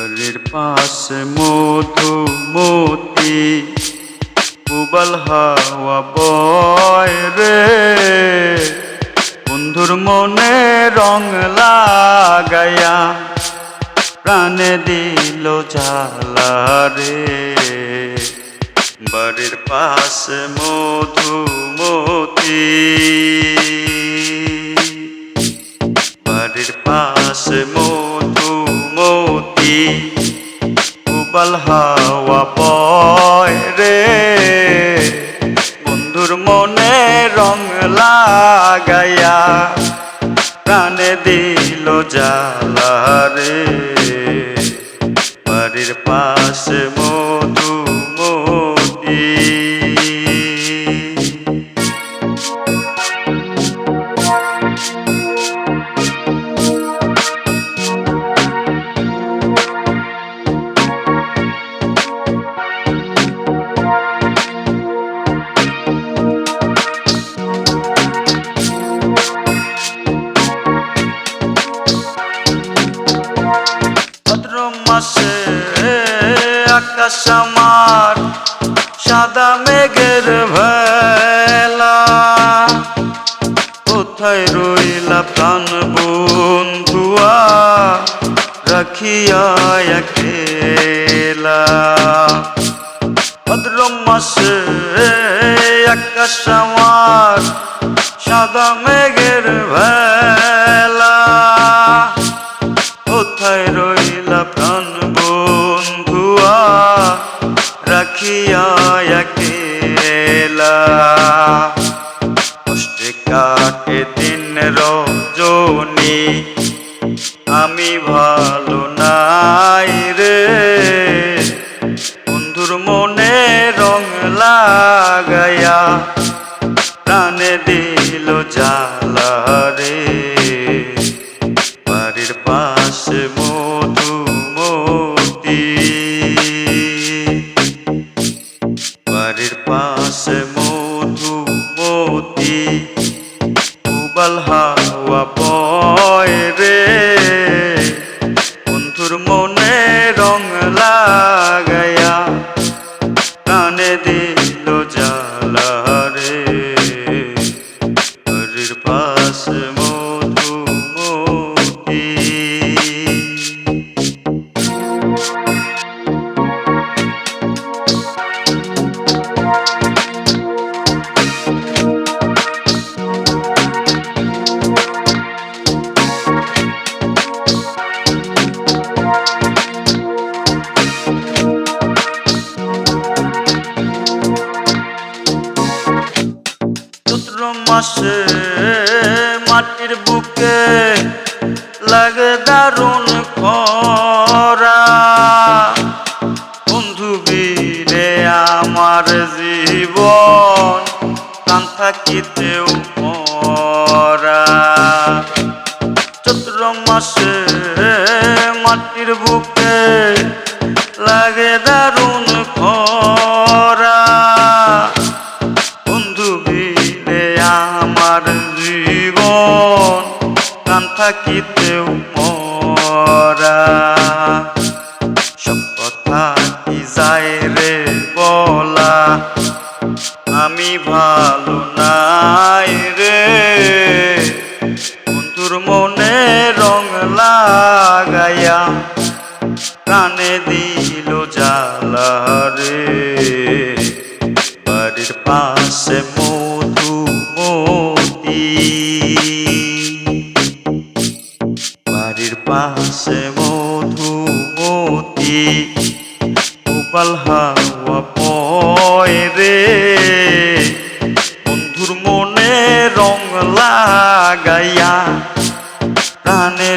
বাড়ির পাশে মধুমতি উবাল হাওয়া বয় রে, বন্ধুর মনে রং লাগাইয়া প্রাণে দিল জ্বালা রে। বাড়ির পাশে মধুমতি, বাড়ির পাশে মধুমতি উবাল হাওয়া বয় রে, বন্ধুর মনে রং লাগাইয়া প্রাণে দিল জ্বালা রে। বাড়ির পাশে মধুমতি। মাসে আকাশ আমার সাদা মেঘের ভেলা, কোথায় রইলা প্রাণ বন্ধুয়া রাখিয়া একলা। ভদ্র মাসে আকাশ আমার সাদা মেঘের ভেলা, কোথায় রইলা প্রাণ বন্ধুয়া রাখিয়া একলা। কষ্টে কাটে দিন রজনী আমি ভালো নাই রে, বন্ধুর মনে রং লাগাইয়া প্রাণে দিল জ্বালা রে। বাড়ির পাশে মধুমতি, বাড়ির পাশে মধুমতি উবাল হাওয়া বয় রে, বন্ধুর মনে রং লাগাইয়া প্রাণে দিল জ্বালা রে। বাড়ির পাশে মধুমতি। চৈত্র মাসে মাটির বুকে লাগে দারুণ খরা, বন্ধু বীরে আমার জীবন প্রাণ থাকিতেও মরা। চৈত্র মাসে মাটির বুকে লাগে দারুণ খরা, বন্ধু বীরে আমার জীবন প্রাণ থাকিতেও মরা। সব কথা কি যায় রে বলা, আমি ভালো নাই রে, বন্ধুর মনে রং লাগাইয়া প্রাণে দিল জ্বালা রে। বাড়ির পাশে মধুমতি, বাড়ির পাশে মধুমতি উবাল হাওয়া বয় রে, বন্ধুর মনে রং লাগাইয়া প্রাণে